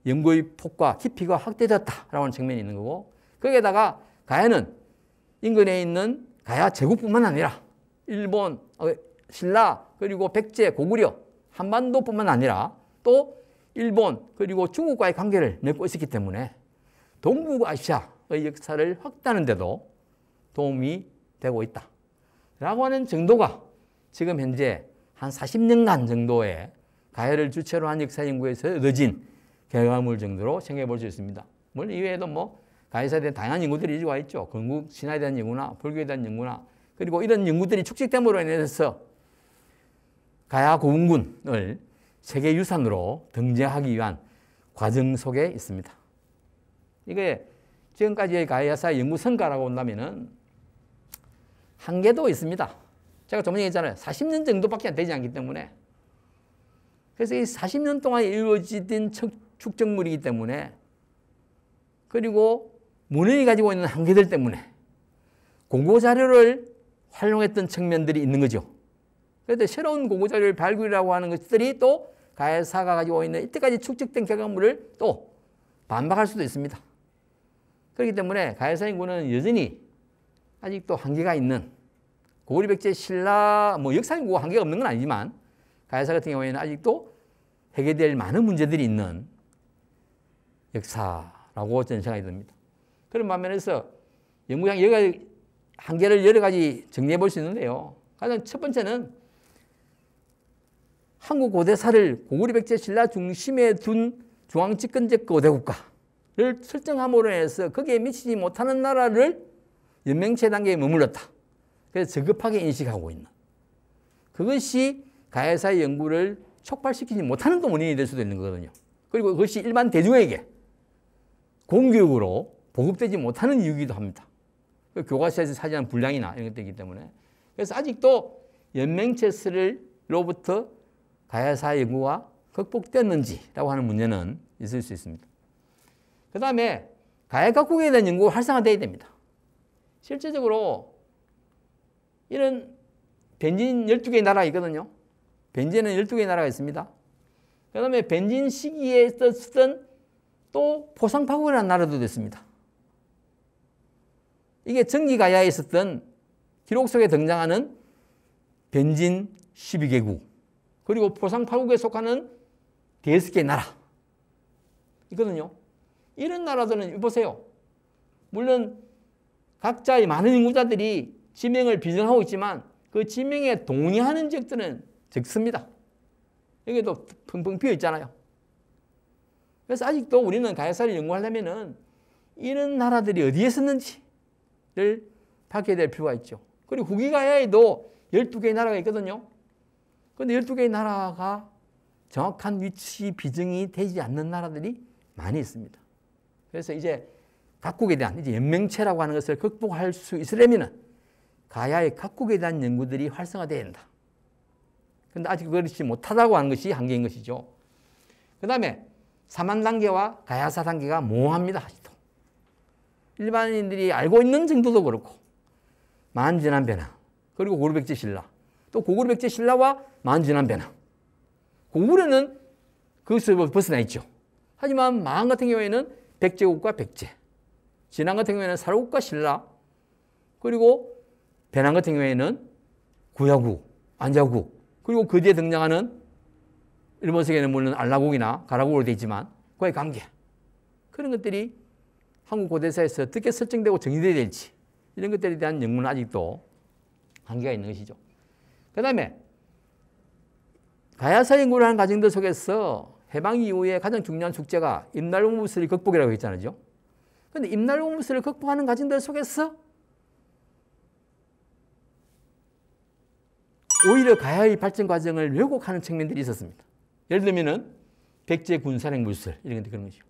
연구의 폭과 깊이가 확대되었다라고 하는 측면이 있는 거고, 거기에다가 가야는 인근에 있는 가야 제국뿐만 아니라 일본, 신라, 그리고 백제, 고구려, 한반도뿐만 아니라 또 일본 그리고 중국과의 관계를 맺고 있었기 때문에 동북아시아의 역사를 확대하는 데도 도움이 되고 있다 라고 하는 정도가 지금 현재 한 40년간 정도의 가야를 주체로 한 역사 연구에서 얻어진 결과물 정도로 생각해 볼 수 있습니다. 물론 이외에도 뭐 가야사에 대한 다양한 연구들이 이루어져 있죠. 건국 신화에 대한 연구나 불교에 대한 연구나, 그리고 이런 연구들이 축적됨으로 인해서 가야 고궁군을 세계유산으로 등재하기 위한 과정 속에 있습니다. 이게 지금까지의 가야사 연구 성과라고 본다면은 한계도 있습니다. 제가 저번에 얘기했잖아요. 40년 정도밖에 되지 않기 때문에. 그래서 이 40년 동안 이루어진 축적물이기 때문에, 그리고 문헌이 가지고 있는 한계들 때문에 공고 자료를 활용했던 측면들이 있는 거죠. 그런데 새로운 공고 자료를 발굴이라고 하는 것들이 또 가야사가 가지고 있는 이때까지 축적된 결과물을 또 반박할 수도 있습니다. 그렇기 때문에 가야사 연구는 여전히 아직도 한계가 있는, 고구려 백제 신라 뭐 역사 연구가 한계가 없는 건 아니지만 가야사 같은 경우에는 아직도 해결될 많은 문제들이 있는 역사라고 저는 생각이 듭니다. 그런 반면에서 연구상 한계를 여러 가지 정리해 볼 수 있는데요. 가장 첫 번째는 한국 고대사를 고구려 백제 신라 중심에 둔 중앙집권적 거대국가를 설정함으로 해서 거기에 미치지 못하는 나라를 연맹체 단계에 머물렀다. 그래서 저급하게 인식하고 있는, 그것이 가야사의 연구를 촉발시키지 못하는 또 원인이 될 수도 있는 거거든요. 그리고 그것이 일반 대중에게 공교육으로 보급되지 못하는 이유이기도 합니다. 교과서에서 차지하는 분량이나 이런 것들이기 때문에. 그래서 아직도 연맹체스로부터 가야사 연구가 극복됐는지라고 하는 문제는 있을 수 있습니다. 그 다음에 가야 각국에 대한 연구가 활성화되어야 됩니다. 실제적으로 이런 변진 12개의 나라가 있거든요. 변진은 12개의 나라가 있습니다. 그 다음에 변진 시기에 썼던 또 포상파국이라는 나라도 됐습니다. 이게 정기가야에 있었던 기록 속에 등장하는 변진 12개국, 그리고 포상파국에 속하는 5개의 나라 있거든요. 이런 나라들은 보세요. 물론 각자의 많은 연구자들이 지명을 비정하고 있지만 그 지명에 동의하는 지역들은 적습니다. 여기도 펑펑 비어 있잖아요. 그래서 아직도 우리는 가야사를 연구하려면은 이런 나라들이 어디에 있었는지를 밝혀야 될 필요가 있죠. 그리고 후기가야에도 12개의 나라가 있거든요. 그런데 12개의 나라가 정확한 위치 비정이 되지 않는 나라들이 많이 있습니다. 그래서 이제 각국에 대한 이제 연맹체라고 하는 것을 극복할 수 있으려면 가야의 각국에 대한 연구들이 활성화되어야 된다. 그런데 아직 그렇지 못하다고 하는 것이 한계인 것이죠. 그 다음에 사만 단계와 가야사 단계가 모호합니다. 아직도. 일반인들이 알고 있는 정도도 그렇고, 만진한 변화, 그리고 고구려 백제 신라, 또 고구려 백제 신라와 만진한 변화. 고구려는 그것을 벗어나 있죠. 하지만 만 같은 경우에는 백제국과 백제, 진안 같은 경우에는 사로국과 신라, 그리고 배낭 같은 경우에는 구야국, 안자국, 그리고 그 뒤에 등장하는 일본석에는 물론 알라국이나 가라국으로 되어 있지만 그와의 관계, 그런 것들이 한국 고대사에서 어떻게 설정되고 정의되어야 될지, 이런 것들에 대한 연구는 아직도 한계가 있는 것이죠. 그 다음에 가야사 연구를 하는 과정들 속에서 해방 이후에 가장 중요한 숙제가 임날공부스를 극복이라고 했잖아요. 그런데 임날공부스를 극복하는 과정들 속에서 오히려 가야의 발전 과정을 왜곡하는 측면들이 있었습니다. 예를 들면은 백제 군사력 물설 이런 게 그런 거죠.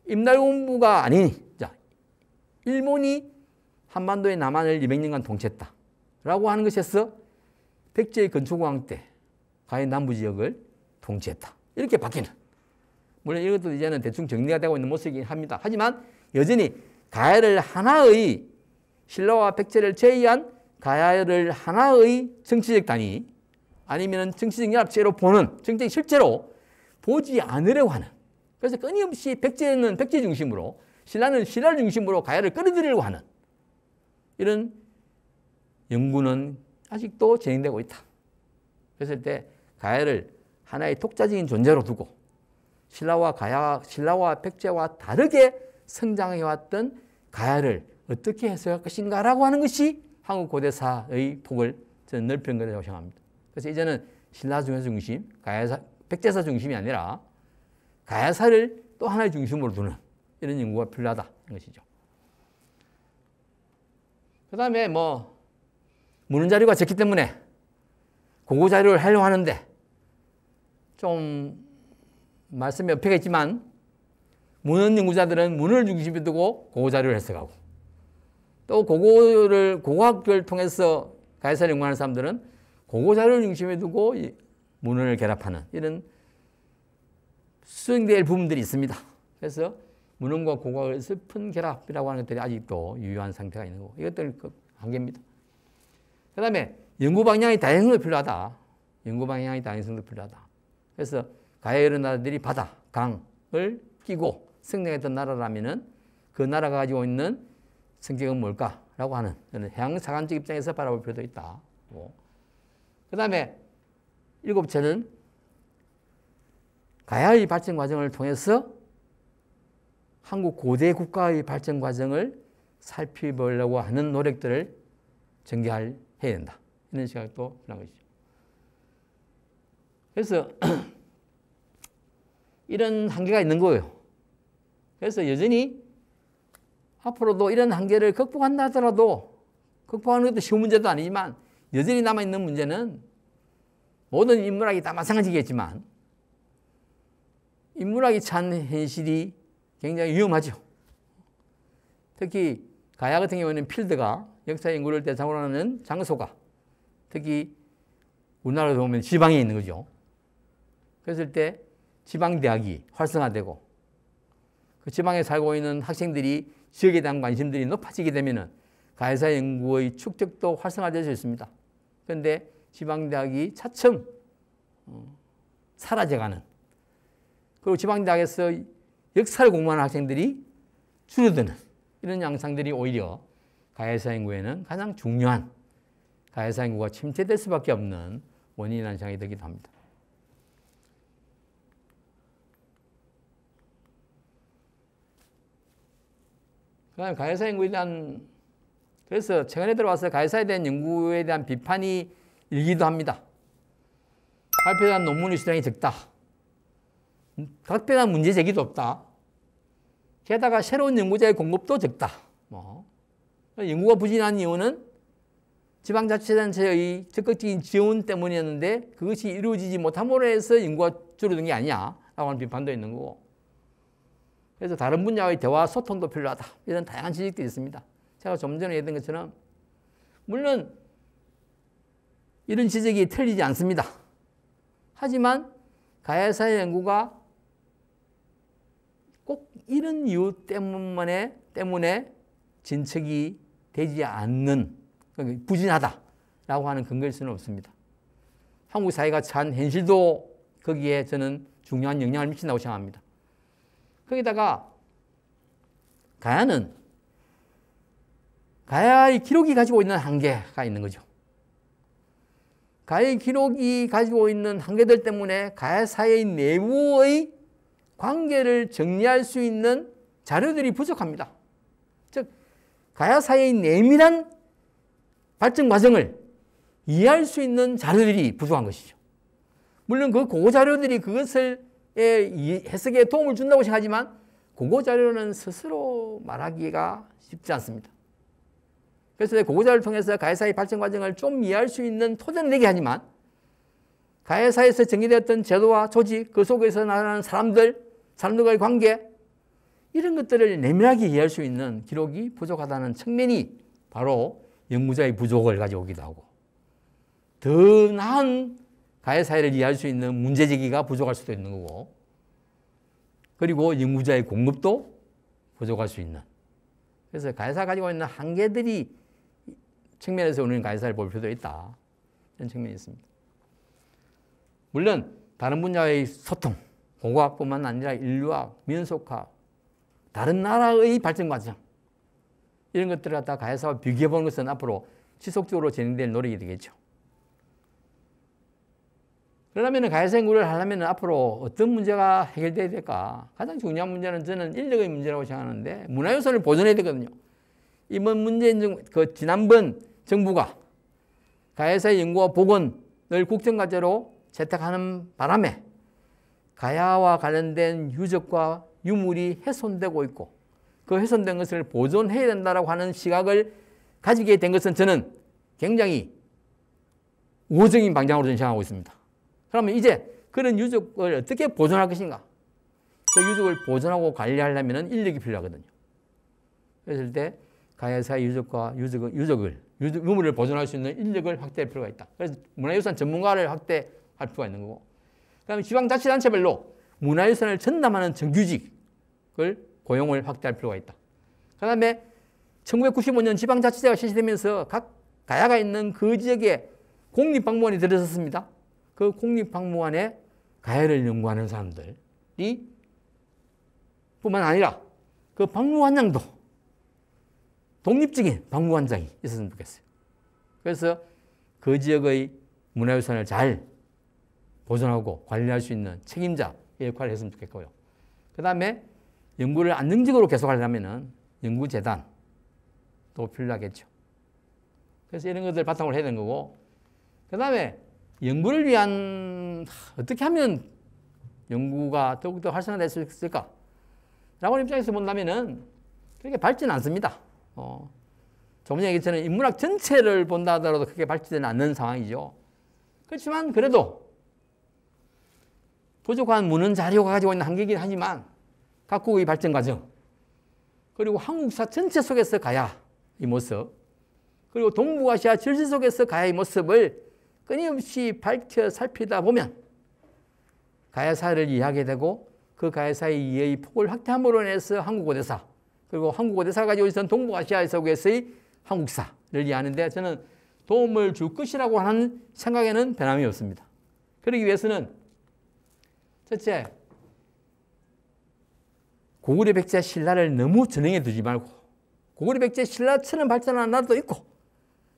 임달군부가 아니니 자 일본이 한반도의 남한을 200년간 통치했다 라고 하는 것에서 백제 건초공황 때 가해 남부지역을 통치했다 이렇게 바뀌는, 물론 이것도 이제는 대충 정리가 되고 있는 모습이긴 합니다. 하지만 여전히 가해를 하나의 신라와 백제를 제외한 가해를 하나의 정치적 단위 아니면 정치적 연합체로 보는, 정치적 실제로 보지 않으려고 하는, 그래서 끊임없이 백제는 백제 중심으로 신라는 신라 중심으로 가해를 끌어들이려고 하는 이런 연구는 아직도 진행되고 있다. 그랬을 때 가해를 하나의 독자적인 존재로 두고 신라와 백제와 다르게 성장해왔던 가해를 어떻게 해석할 것인가라고 하는 것이 한국 고대사의 폭을 저는 넓힌 것이라고 생각합니다. 그래서 이제는 신라 중심, 백제사 중심이 아니라 가해사를 또 하나의 중심으로 두는 이런 연구가 필요하다는 것이죠. 그 다음에 문헌 자료가 적기 때문에 고고 자료를 하려고 하는데 좀 말씀이 옆에가 있지만 문헌 연구자들은 문헌을 중심에 두고 고고 자료를 해석하고 또 고고학을 통해서 가해사를 연구하는 사람들은 고고 자료를 중심에 두고 문헌을 결합하는 이런 수행될 부분들이 있습니다. 그래서 문헌과 고고학의 슬픈 결합이라고 하는 것들이 아직도 유효한 상태가 있는 거고 이것들은 한계입니다. 그 다음에 연구 방향의 다양성도 필요하다. 연구 방향의 다양성도 필요하다. 그래서 가해 나라들이 바다, 강을 끼고 성장했던 나라라면은 그 나라가 가지고 있는 성격은 뭘까라고 하는 해양사관적 입장에서 바라볼 필요도 있다. 그 다음에 7채는 가야의 발전 과정을 통해서 한국 고대 국가의 발전 과정을 살펴보려고 하는 노력들을 전개해야 된다. 이런 생각도 필요한 것이죠. 그래서 이런 한계가 있는 거예요. 그래서 여전히 앞으로도 이런 한계를 극복한다 하더라도 극복하는 것도 쉬운 문제도 아니지만 여전히 남아있는 문제는 모든 인문학이 다 마찬가지겠지만 인문학이 찬 현실이 굉장히 위험하죠. 특히 가야 같은 경우에는 필드가 역사 연구를 대상으로 하는 장소가 특히 우리나라로 보면 지방에 있는 거죠. 그랬을 때 지방대학이 활성화되고 그 지방에 살고 있는 학생들이 지역에 대한 관심들이 높아지게 되면 가해사 연구의 축적도 활성화될 수 있습니다. 그런데 지방대학이 차츰 사라져가는, 그리고 지방대학에서 역사를 공부하는 학생들이 줄어드는 이런 양상들이 오히려 가해사 연구에는 가장 중요한, 가해사 연구가 침체될 수밖에 없는 원인이라는 생각이 들기도 합니다. 그다음에 가해사 연구에 대한, 그래서 최근에 들어와서 가해사에 대한 연구에 대한 비판이 일기도 합니다. 발표한 논문의 수량이 적다. 각별한 문제 제기도 없다. 게다가 새로운 연구자의 공급도 적다. 연구가 부진한 이유는 지방자치단체의 적극적인 지원 때문이었는데 그것이 이루어지지 못함으로 해서 연구가 줄어든 게 아니냐라고 하는 비판도 있는 거고, 그래서 다른 분야의 대화 소통도 필요하다. 이런 다양한 지적들이 있습니다. 제가 좀 전에 얘기했던 것처럼 물론 이런 지적이 틀리지 않습니다. 하지만 가해사 연구가 꼭 이런 이유 때문에 진척이 되지 않는, 부진하다라고 하는 근거일 수는 없습니다. 한국 사회가 처한 현실도 거기에 저는 중요한 영향을 미친다고 생각합니다. 거기다가 가야의 기록이 가지고 있는 한계가 있는 거죠. 가야의 기록이 가지고 있는 한계들 때문에 가야사의 내부의 관계를 정리할 수 있는 자료들이 부족합니다. 즉 가야사의 내밀한 발전 과정을 이해할 수 있는 자료들이 부족한 것이죠. 물론 그 고고 자료들이 그것을 해석에 도움을 준다고 생각하지만 고고 자료는 스스로 말하기가 쉽지 않습니다. 그래서 고고 자료를 통해서 가해사의 발전 과정을 좀 이해할 수 있는 토대는 되게 하지만 가해사에서 정의되었던 제도와 조직, 그 속에서 나타나는 사람들과의 관계, 이런 것들을 내밀하게 이해할 수 있는 기록이 부족하다는 측면이 바로 연구자의 부족을 가져오기도 하고, 더 나은 가해사회를 이해할 수 있는 문제제기가 부족할 수도 있는 거고, 그리고 연구자의 공급도 부족할 수 있는. 그래서 가해사가 가지고 있는 한계들이 측면에서 우리는 가해사를 볼 필요도 있다. 이런 측면이 있습니다. 물론 다른 분야의 소통, 공과학뿐만 아니라 인류학, 민속학, 다른 나라의 발전 과정, 이런 것들을 갖다 가해사와 비교해 보는 것은 앞으로 지속적으로 진행될 노력이 되겠죠. 그러면 가해사 연구를 하려면 앞으로 어떤 문제가 해결돼야 될까? 가장 중요한 문제는 저는 인력의 문제라고 생각하는데, 문화유산을 보존해야 되거든요. 이번 문제는 지난번 정부가 가해사의 연구와 복원을 국정과제로 채택하는 바람에 가야와 관련된 유적과 유물이 훼손되고 있고, 그 훼손된 것을 보존해야 된다고 하는 시각을 가지게 된 것은 저는 굉장히 우호적인 방향으로 저는 생각하고 있습니다. 그러면 이제 그런 유적을 어떻게 보존할 것인가? 그 유적을 보존하고 관리하려면 인력이 필요하거든요. 그랬을 때 가해사의 유적과 유물을 보존할 수 있는 인력을 확대할 필요가 있다. 그래서 문화유산 전문가를 확대할 필요가 있는 거고, 그다음에 지방자치단체별로 문화유산을 전담하는 정규직을 고용을 확대할 필요가 있다. 그다음에 1995년 지방자치제가 실시되면서 각 가야가 있는 그 지역에 공립박물관이 들어섰습니다. 그 공립박물관에 가야를 연구하는 사람들이 뿐만 아니라 그 박물관장도 독립적인 박물관장이 있었으면 좋겠어요. 그래서 그 지역의 문화유산을 잘 보존하고 관리할 수 있는 책임자의 역할을 했으면 좋겠고요. 그 다음에 연구를 안정적으로 계속하려면 연구재단도 필요하겠죠. 그래서 이런 것들 바탕으로 해야 되는 거고, 그 다음에 연구를 위한 어떻게 하면 연구가 더욱더 활성화될 수 있을까? 라고 하는 입장에서 본다면은 그렇게 밝지는 않습니다. 조금 전에 얘기했잖아요. 인문학 전체를 본다 하더라도 그렇게 밝지는 않는 상황이죠. 그렇지만 그래도 부족한 문헌 자료가 가지고 있는 한계이긴 하지만 각국의 발전 과정, 그리고 한국사 전체 속에서 가야의 모습, 그리고 동북아시아 질서 속에서 가야의 모습을 끊임없이 밝혀 살피다 보면 가야사를 이해하게 되고, 그 가야사의 이해의 폭을 확대함으로 인해서 한국고대사, 그리고 한국고대사가 가지고 있는 동북아시아 속에서의 한국사를 이해하는 데 저는 도움을 줄 것이라고 하는 생각에는 변함이 없습니다. 그러기 위해서는 첫째, 고구려 백제 신라를 너무 전형해 두지 말고, 고구려 백제 신라처럼 발전하는 나라도 있고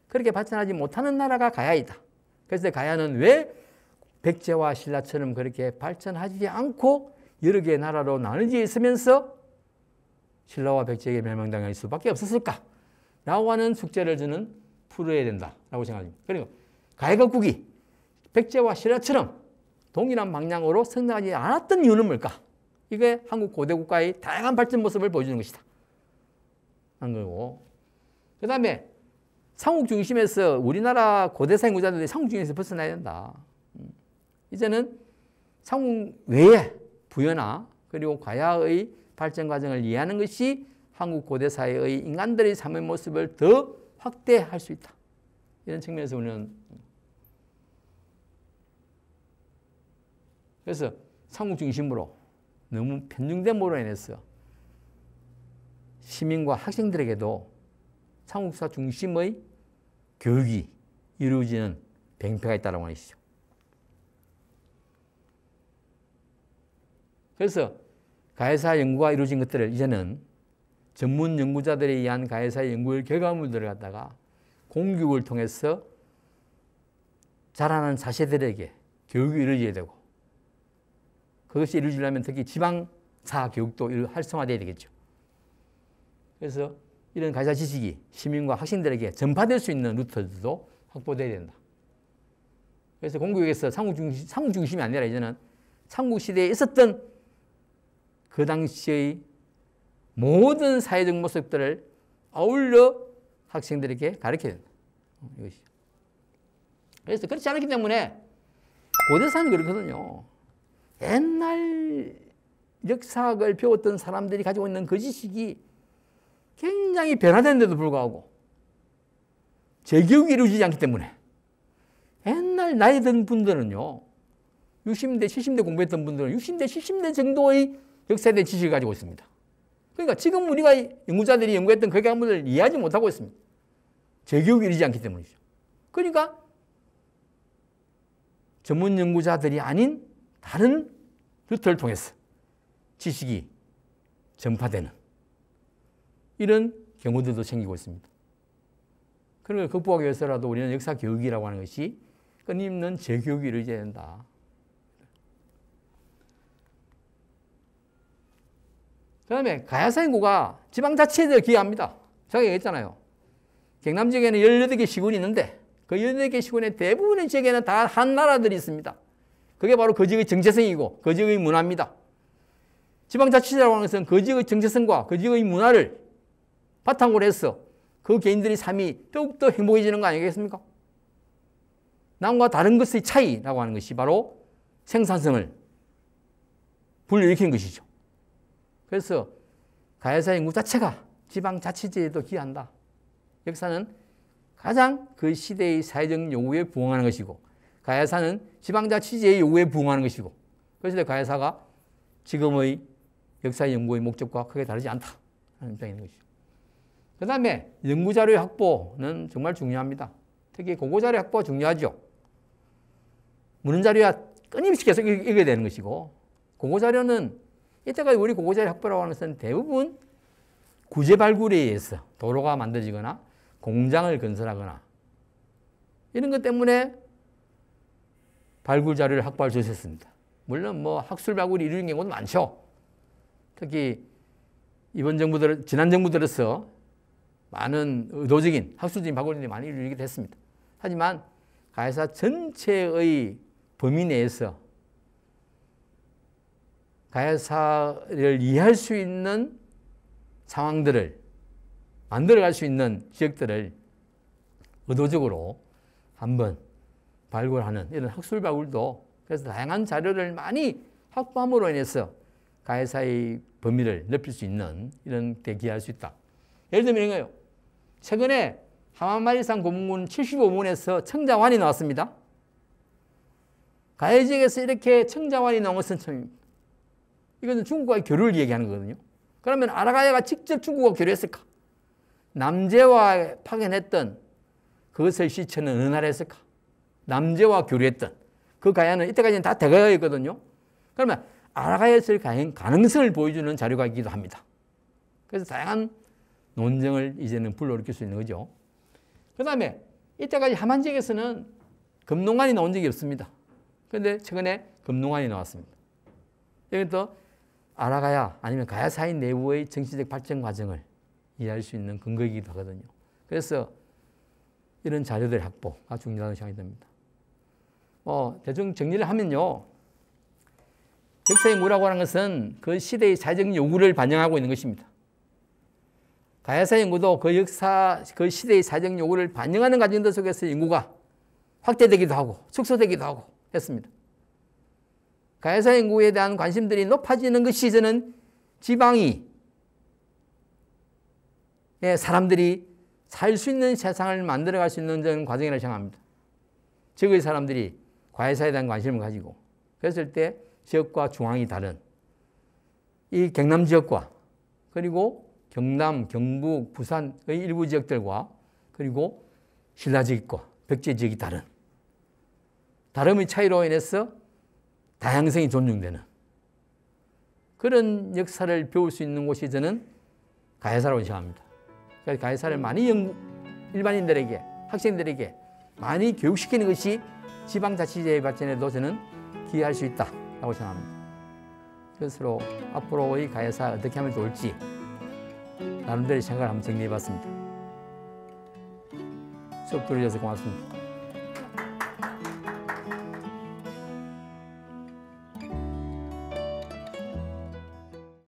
그렇게 발전하지 못하는 나라가 가야이다. 그래서 가야는 왜 백제와 신라처럼 그렇게 발전하지 않고 여러 개의 나라로 나눠져 있으면서 신라와 백제에게 멸망당할 수밖에 없었을까? 라고 하는 숙제를 저는 풀어야 된다라고 생각합니다. 그리고 가야각국이 백제와 신라처럼 동일한 방향으로 성장하지 않았던 이유는 뭘까? 이게 한국 고대 국가의 다양한 발전 모습을 보여주는 것이다. 한 거고. 그 다음에 삼국 중심에서 우리나라 고대사 연구자들이 삼국 중심에서 벗어나야 된다. 이제는 삼국 외에 부여나 그리고 가야의 발전 과정을 이해하는 것이 한국 고대사의 인간들의 삶의 모습을 더 확대할 수 있다. 이런 측면에서 우리는 그래서 삼국 중심으로 너무 편중됨으로 인해서 시민과 학생들에게도 삼국사 중심의 교육이 이루어지는 병폐가 있다고 하는 것이죠. 그래서 가해사 연구가 이루어진 것들을 이제는 전문 연구자들에 의한 가해사 연구의 결과물들을 갖다가 공교육을 통해서 자라는 자세들에게 교육이 이루어져야 되고, 그것이 이루어지려면 특히 지방사 교육도 활성화되어야 되겠죠. 그래서 이런 가해사 지식이 시민과 학생들에게 전파될 수 있는 루트들도 확보되어야 된다. 그래서 공교육에서 삼국 중심이 아니라 이제는 삼국시대에 있었던 그 당시의 모든 사회적 모습들을 아울러 학생들에게 가르쳐야 된다. 이것이죠. 그래서 그렇지 않기 때문에 고대사는 그렇거든요. 옛날 역사학을 배웠던 사람들이 가지고 있는 그 지식이 굉장히 변화됐는데도 불구하고 재교육이 이루어지지 않기 때문에 옛날 나이 든 분들은요, 60대, 70대 공부했던 분들은 60대, 70대 정도의 역사에 대한 지식을 가지고 있습니다. 그러니까 지금 우리가 연구자들이 연구했던 그 학문을 이해하지 못하고 있습니다. 재교육이 이루어지지 않기 때문이죠. 그러니까 전문 연구자들이 아닌 다른 루트를 통해서 지식이 전파되는 이런 경우들도 생기고 있습니다. 그런 걸 극복하기 위해서라도 우리는 역사 교육이라고 하는 것이 끊임없는 재교육이 이루어져야 된다. 그 다음에 가야사 인구가 지방자치에 기여합니다. 제가 얘기했잖아요. 경남 지역에는 18개 시군이 있는데 그 18개 시군의 대부분의 지역에는 다 한 나라들이 있습니다. 그게 바로 그 지역의 정체성이고 그 지역의 문화입니다. 지방자치라고 하는 것은 그 지역의 정체성과 그 지역의 문화를 바탕으로 해서 그 개인들의 삶이 더욱더 행복해지는 거 아니겠습니까? 남과 다른 것의 차이라고 하는 것이 바로 생산성을 불러일으키는 것이죠. 그래서 가야사 인구 자체가 지방자치제에도 기여한다. 역사는 가장 그 시대의 사회적 요구에 부응하는 것이고 가야사는 지방자치제의 요구에 부응하는 것이고 그래서 가야사가 지금의 역사 연구의 목적과 크게 다르지 않다 하는 입장이 있는 것이죠. 그 다음에 연구자료의 확보는 정말 중요합니다. 특히 고고자료 확보가 중요하죠. 문헌자료야 끊임없이 계속 읽어야 되는 것이고 고고자료는 이때까지 우리 고고자료 확보라고 하는 것은 대부분 구제 발굴에 의해서 도로가 만들어지거나 공장을 건설하거나 이런 것 때문에 발굴 자료를 확보할 수 있었습니다. 물론 뭐 학술 발굴이 이루어진 경우도 많죠. 특히 이번 정부 지난 정부 들어서 많은 의도적인 학술적인 발굴들이 많이 이루어지게 됐습니다. 하지만 가야사 전체의 범위 내에서 가야사를 이해할 수 있는 상황들을 만들어갈 수 있는 지역들을 의도적으로 한번 발굴하는 이런 학술 발굴도 그래서 다양한 자료를 많이 확보함으로 인해서 가야사의 범위를 넓힐 수 있는 이런 데 기여할 수 있다. 예를 들면 이런 거예요. 최근에 하만마리산 고문군 75문에서 청자환이 나왔습니다. 가야 지역에서 이렇게 청자환이 나온 것은 처음입니다. 이것은 중국과의 교류를 얘기하는 거거든요. 그러면 아라가야가 직접 중국과 교류했을까? 남제와 파견했던 그것의 시체는 어느 나라에 했을까? 남제와 교류했던 그 가야는 이때까지는 다 대가야였거든요. 그러면 아라가야였을 가능성을 보여주는 자료가이기도 합니다. 그래서 다양한 논쟁을 이제는 불러일으킬 수 있는 거죠. 그 다음에 이때까지 하만 지역에서는 금농관이 나온 적이 없습니다. 그런데 최근에 금농관이 나왔습니다. 이것도 아라가야 아니면 가야사의 내부의 정치적 발전 과정을 이해할 수 있는 근거이기도 하거든요. 그래서 이런 자료들 확보가 중요하다고 생각이 듭니다. 대충 정리를 하면요. 역사의 무라고 하는 것은 그 시대의 사회적 요구를 반영하고 있는 것입니다. 가야사 연구도 그 역사, 그 시대의 사회적 요구를 반영하는 과정들 속에서 연구가 확대되기도 하고 축소되기도 하고 했습니다. 가야사 연구에 대한 관심들이 높아지는 것이 저는 지방이 사람들이 살 수 있는 세상을 만들어갈 수 있는 그런 과정이라고 생각합니다. 지역의 사람들이 가야사에 대한 관심을 가지고 그랬을 때 지역과 중앙이 다른 이 경남 지역과 그리고 경남, 경북, 부산의 일부 지역들과 그리고 신라 지역과 백제 지역이 다른 다름의 차이로 인해서 다양성이 존중되는 그런 역사를 배울 수 있는 곳이 저는 가야사라고 생각합니다. 그래서 가야사를 많이 일반인들에게 학생들에게 많이 교육시키는 것이 지방자치제의 발전에도 저는 기여할 수 있다고 생각합니다. 그래서 앞으로의 가야사 어떻게 하면 좋을지 나름대로 생각을 한번 정리해봤습니다. 수업 들어주셔서 고맙습니다.